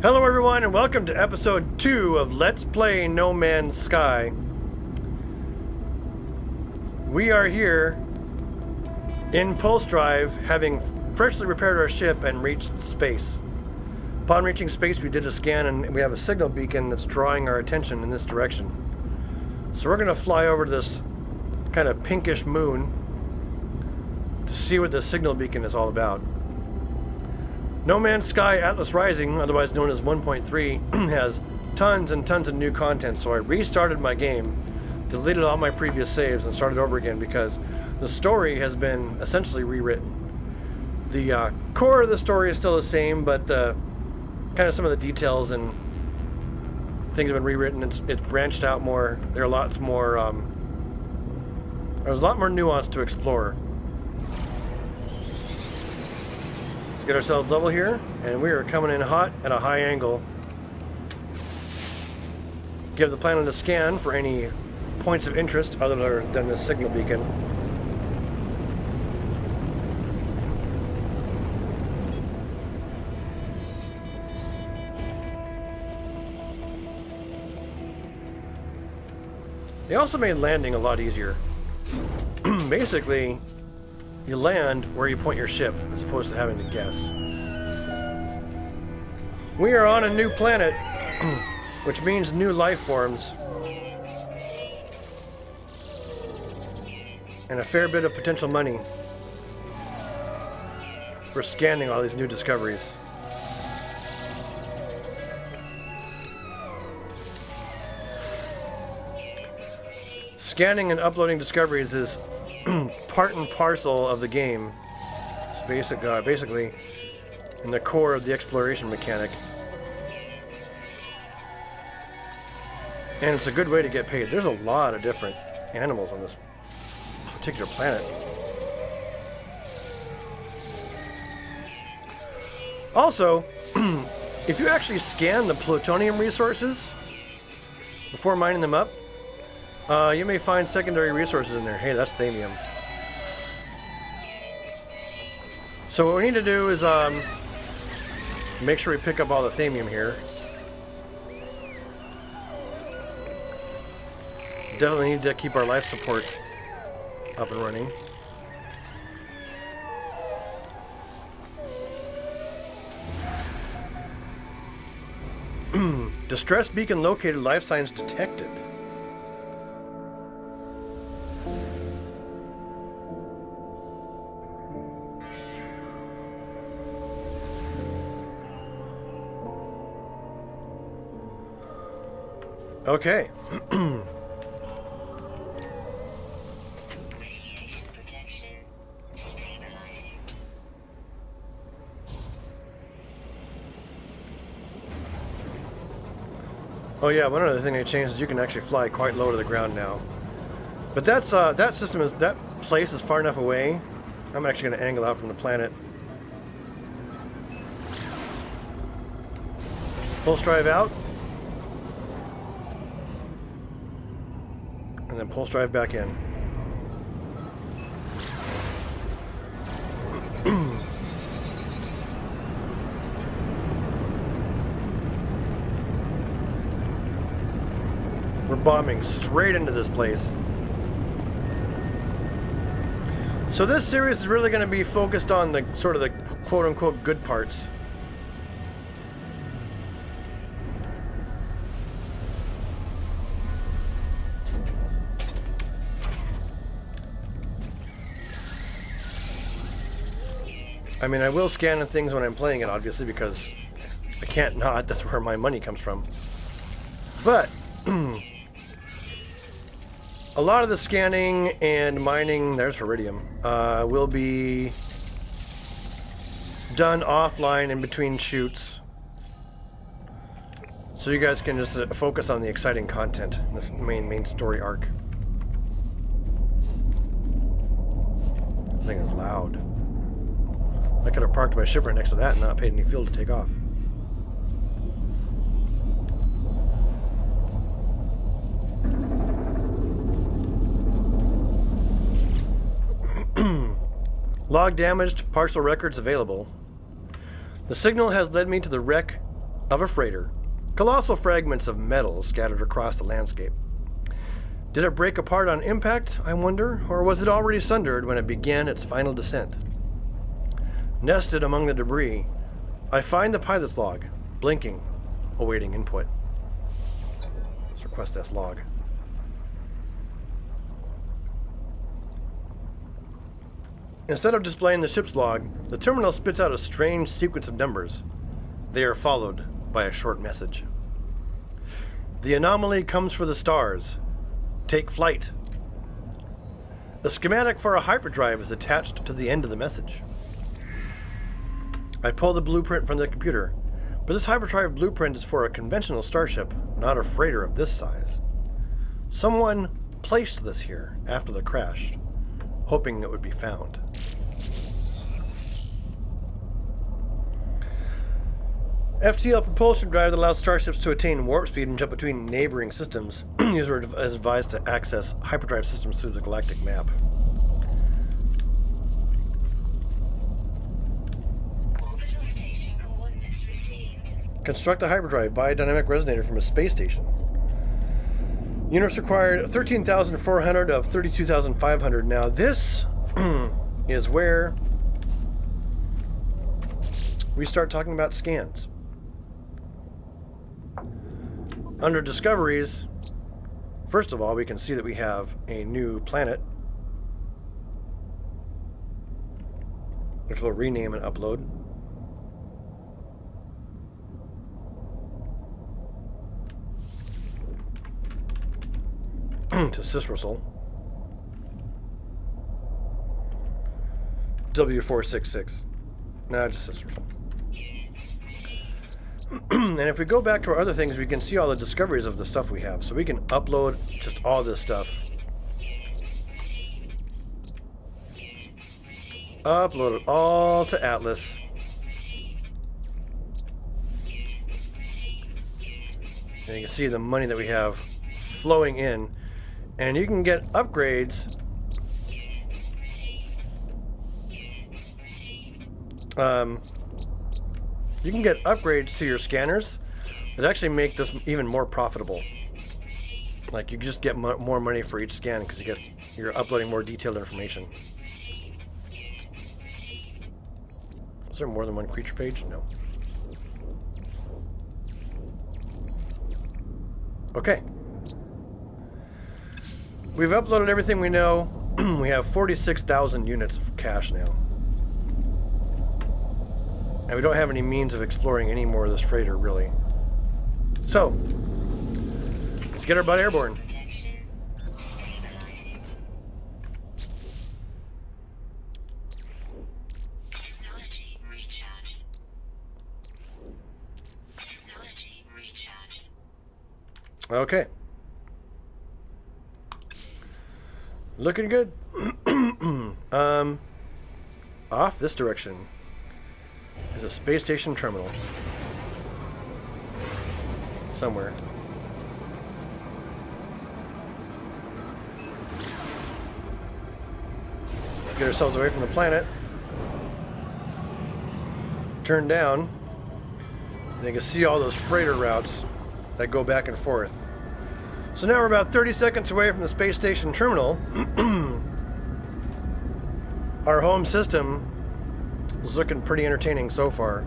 Hello everyone and welcome to episode 2 of Let's Play No Man's Sky. We are here in Pulse Drive, having freshly repaired our ship and reached space. Upon reaching space, we did a scan and we have a signal beacon that's drawing our attention in this direction. So we're going to fly over to this kind of pinkish moon to see what the signal beacon is all about. No Man's Sky Atlas Rising, otherwise known as 1.3, has tons and tons of new content, so I restarted my game, deleted all my previous saves, and started over again because the story has been essentially rewritten. The core of the story is still the same, but kind of some of the details and things have been rewritten. It's branched out more. There are lots more. There's a lot more nuance to explore. Get ourselves level here, and we are coming in hot at a high angle. Give the planet a scan for any points of interest other than the signal beacon. They also made landing a lot easier. Basically, you land where you point your ship, as opposed to having to guess. We are on a new planet, which means new life forms. And a fair bit of potential money for scanning all these new discoveries. Scanning and uploading discoveries is part and parcel of the game. It's basically in the core of the exploration mechanic. And it's a good way to get paid. There's a lot of different animals on this particular planet. Also, if you actually scan the plutonium resources before mining them up, you may find secondary resources in there. Hey, that's thamium. So what we need to do is make sure we pick up all the thamium here. Definitely need to keep our life support up and running. Distress beacon located, life signs detected. Okay. Radiation protection stabilizing. Oh yeah, one other thing they changed is you can actually fly quite low to the ground now. But that's that place is far enough away. I'm actually going to angle out from the planet. Pulse drive out. And then pulse drive back in. We're bombing straight into this place. So this series is really going to be focused on the sort of the quote-unquote good parts. I mean, I will scan things when I'm playing it, obviously, because I can't not. That's where my money comes from. But a lot of the scanning and mining, there's Iridium, will be done offline in between shoots. So you guys can just focus on the exciting content, this main story arc. This thing is loud. I could have parked my ship right next to that and not paid any fuel to take off. Log damaged, partial records available. The signal has led me to the wreck of a freighter, colossal fragments of metal scattered across the landscape. Did it break apart on impact, I wonder, or was it already sundered when it began its final descent? Nested among the debris, I find the pilot's log, blinking, awaiting input. Let's request this log. Instead of displaying the ship's log, the terminal spits out a strange sequence of numbers. They are followed by a short message. The anomaly comes for the stars. Take flight. A schematic for a hyperdrive is attached to the end of the message. I pull the blueprint from the computer, but this hyperdrive blueprint is for a conventional starship, not a freighter of this size. Someone placed this here after the crash, hoping it would be found. FTL propulsion drive that allows starships to attain warp speed and jump between neighboring systems. User is advised to access hyperdrive systems through the galactic map. Orbital station coordinates received. Construct a hyperdrive biodynamic resonator from a space station. Units required 13,400 of 32,500. Now this is where we start talking about scans. Under discoveries, first of all, we can see that we have a new planet, which we'll rename and upload. To Sysrosol. W466. No, just Sysrosol. And if we go back to our other things, we can see all the discoveries of the stuff we have. So we can upload just all this stuff. Upload it all to Atlas. And you can see the money that we have flowing in. And you can get upgrades. You can get upgrades to your scanners that actually make this even more profitable. Like you just get more money for each scan because you're uploading more detailed information. Is there more than one creature page? No. Okay. We've uploaded everything we know. We have 46,000 units of cash now. And we don't have any means of exploring any more of this freighter, really. So, let's get our butt airborne. Protection stabilizing. Technology recharge. Technology recharge. Okay. Looking good. Off this direction is a space station terminal. Somewhere. Get ourselves away from the planet. Turn down. And you can see all those freighter routes that go back and forth. So now we're about 30 seconds away from the space station terminal. Our home system is looking pretty entertaining so far.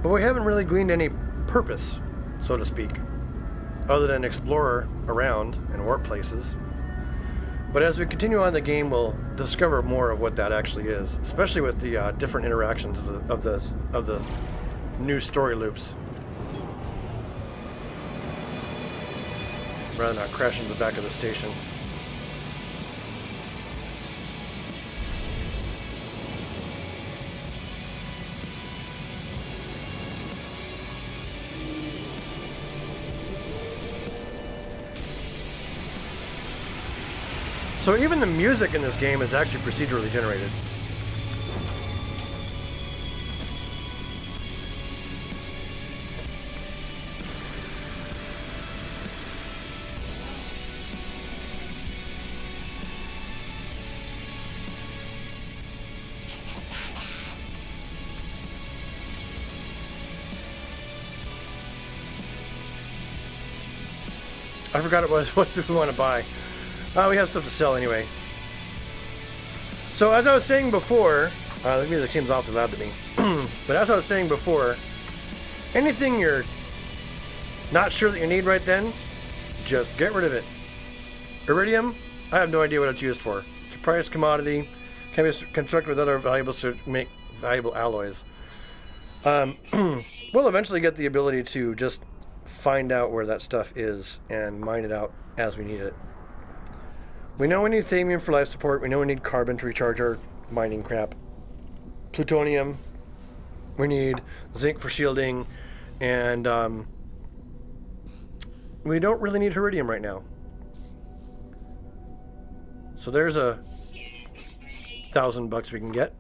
But we haven't really gleaned any purpose, so to speak, other than explore around and warp places. But as we continue on the game, we'll discover more of what that actually is, especially with the different interactions of the new story loops. Rather than not crash into the back of the station. So even the music in this game is actually procedurally generated. I forgot it was. What do we want to buy? We have stuff to sell anyway. So as I was saying before, the music seems awfully loud to me. But as I was saying before, anything you're not sure that you need right then, just get rid of it. Iridium, I have no idea what it's used for. It's a priced commodity, can be constructed with other valuables to make valuable alloys. We'll eventually get the ability to just find out where that stuff is and mine it out as we need it. We know we need thamium for life support. We know we need carbon to recharge our mining crap. Plutonium. We need zinc for shielding. And we don't really need iridium right now. So there's a $1,000 we can get.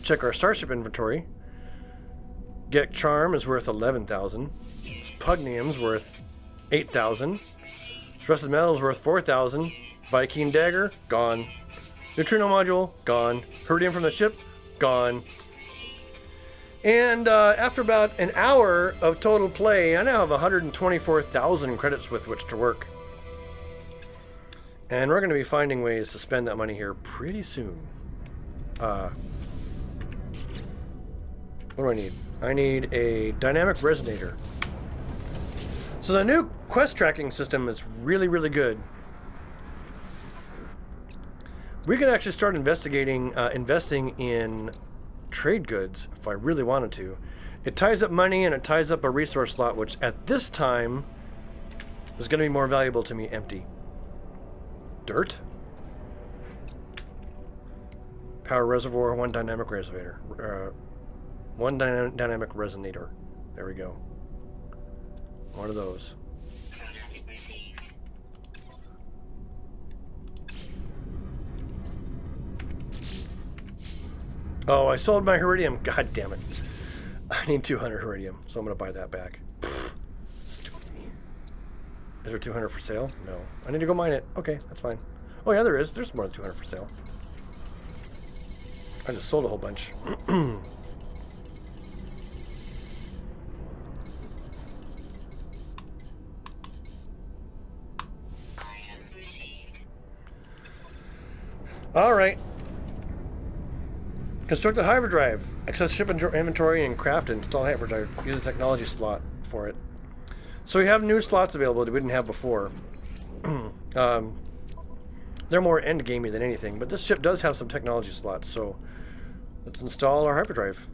Check our starship inventory. Get charm is worth 11,000. Pugnium's worth 8,000. Stressed metal is worth 4,000. Viking dagger, gone. Neutrino module, gone. Iridium from the ship, gone. And after about an hour of total play, I now have 124,000 credits with which to work. And we're going to be finding ways to spend that money here pretty soon. What do I need? I need a dynamic resonator. So the new quest tracking system is really, really good. We could actually start investing in trade goods if I really wanted to. It ties up money and it ties up a resource slot, which at this time is going to be more valuable to me empty. Dirt. Power reservoir, one dynamic resonator. One dynamic resonator. There we go. One of those. Product received. Oh, I sold my iridium. God damn it. I need 200 iridium, so I'm going to buy that back. Stupid me. Is there 200 for sale? No. I need to go mine it. Okay, that's fine. Oh yeah, there is. There's more than 200 for sale. I just sold a whole bunch. Item received. All right. Construct a hyperdrive. Access ship inventory and craft and install hyperdrive. Use a technology slot for it. So we have new slots available that we didn't have before. They're more end gamey than anything, but this ship does have some technology slots, so let's install our hyperdrive.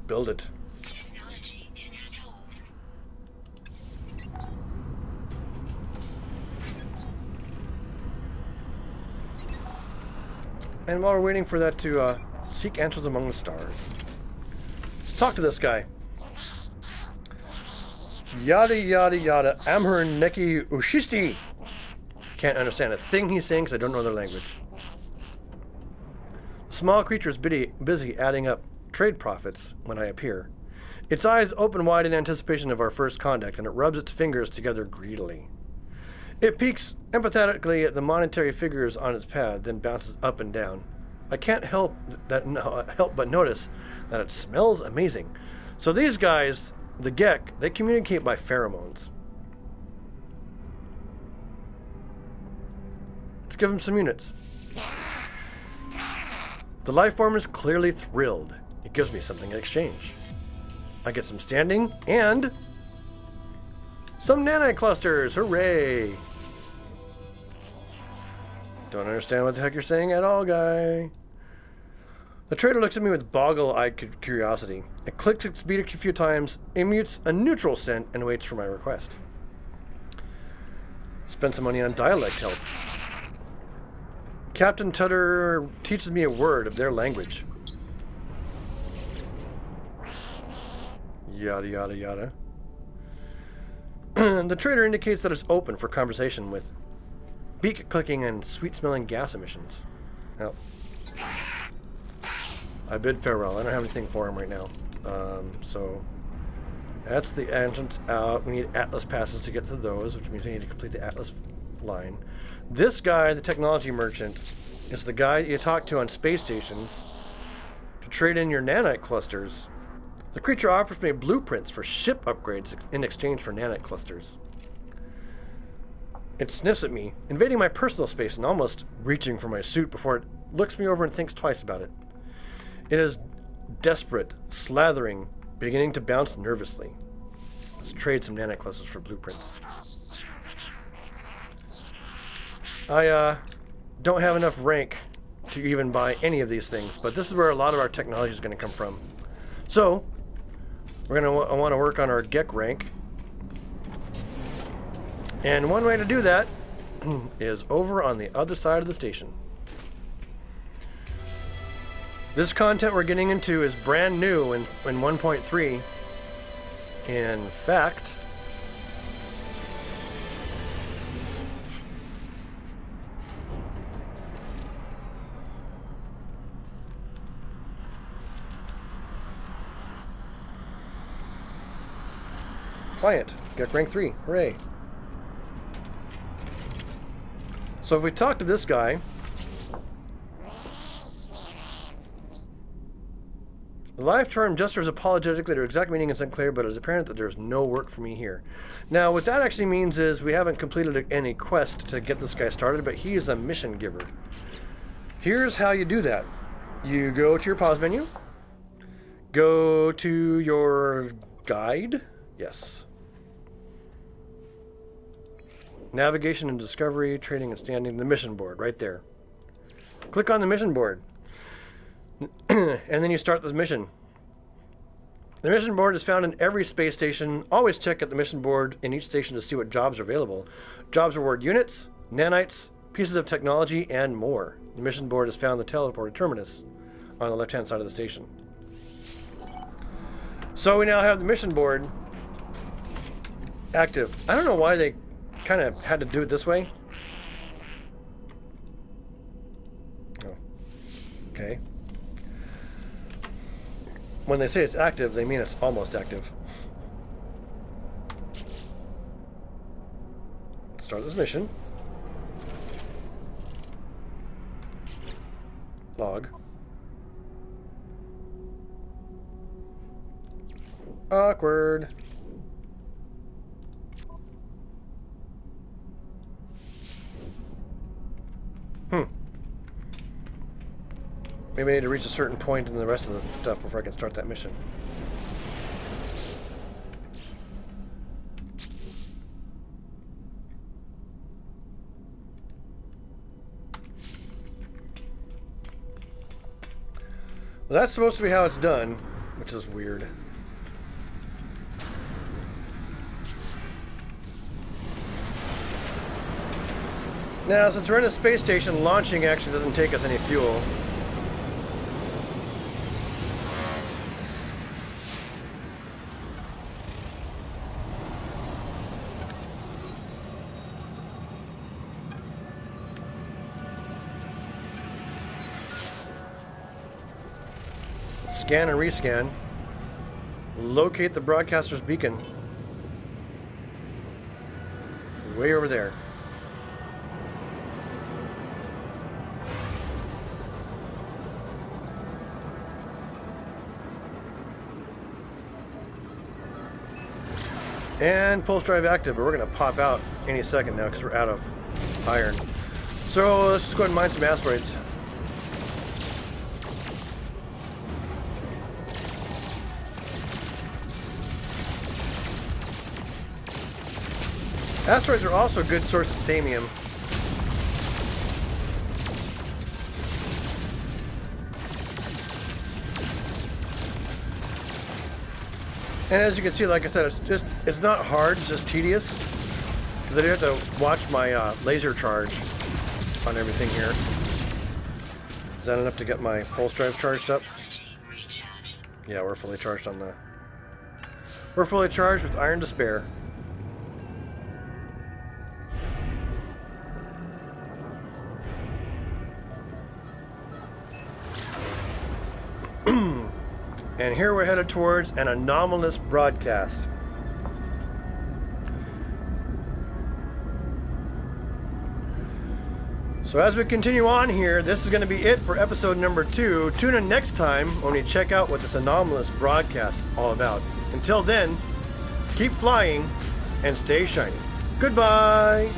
Build it. Technology installed. And while we're waiting for that to seek answers among the stars, let's talk to this guy. Yada yada yada. Amher neki ushisti. Can't understand a thing he's saying because I don't know their language. The small creature is busy adding up trade profits when I appear. Its eyes open wide in anticipation of our first contact, and it rubs its fingers together greedily. It peeks empathetically at the monetary figures on its pad, then bounces up and down. I can't help but notice that it smells amazing. So these guys, the Gek, they communicate by pheromones. Let's give them some units. The life form is clearly thrilled. It gives me something in exchange. I get some standing and some nanite clusters. Hooray! Don't understand what the heck you're saying at all, guy. The trader looks at me with boggle-eyed curiosity. It clicks its beak a few times, emits a neutral scent, and waits for my request. Spend some money on dialect help. Captain Tutter teaches me a word of their language. Yada yada yada. The trader indicates that it's open for conversation with beak clicking and sweet-smelling gas emissions. Well, I bid farewell. I don't have anything for him right now. So that's the entrance out. We need Atlas passes to get to those, which means we need to complete the Atlas line. This guy, the technology merchant, is the guy you talk to on space stations to trade in your nanite clusters The creature offers me blueprints for ship upgrades in exchange for nanite clusters. It sniffs at me, invading my personal space and almost reaching for my suit before it looks me over and thinks twice about it. It is desperate, slathering, beginning to bounce nervously. Let's trade some nanite clusters for blueprints. I don't have enough rank to even buy any of these things, but this is where a lot of our technology is going to come from. So, we're going to want to work on our GEC rank. And one way to do that is over on the other side of the station. This content we're getting into is brand new in 1.3. In fact, client, get rank 3, hooray. So if we talk to this guy, the live term gestures apologetically. Their exact meaning is unclear, but it is apparent that there's no work for me here. Now, what that actually means is we haven't completed any quest to get this guy started, but he is a mission giver. Here's how you do that. You go to your pause menu, go to your guide, yes. Navigation and discovery, trading and standing, the mission board, right there. Click on the mission board. And then you start this mission. The mission board is found in every space station. Always check at the mission board in each station to see what jobs are available. Jobs reward units, nanites, pieces of technology, and more. The mission board is found in the teleporter terminus on the left-hand side of the station. So we now have the mission board active. I don't know why they kind of had to do it this way. Oh. Okay. When they say it's active, they mean it's almost active. Let's start this mission. Log. Awkward. Maybe I need to reach a certain point in the rest of the stuff before I can start that mission. Well, that's supposed to be how it's done, which is weird. Now, since we're in a space station, launching actually doesn't take us any fuel. Scan and rescan. Locate the broadcaster's beacon. Way over there. And pulse drive active, but we're going to pop out any second now because we're out of iron. So let's just go ahead and mine some asteroids. Asteroids are also a good source of thamium. And as you can see, like I said, it's not hard, it's just tedious. Because I do have to watch my laser charge on everything here. Is that enough to get my pulse drive charged up? Yeah, we're fully charged on that. We're fully charged with iron to spare. And here we're headed towards an anomalous broadcast. So as we continue on here, this is going to be it for episode number 2. Tune in next time when we check out what this anomalous broadcast is all about. Until then, keep flying and stay shiny. Goodbye!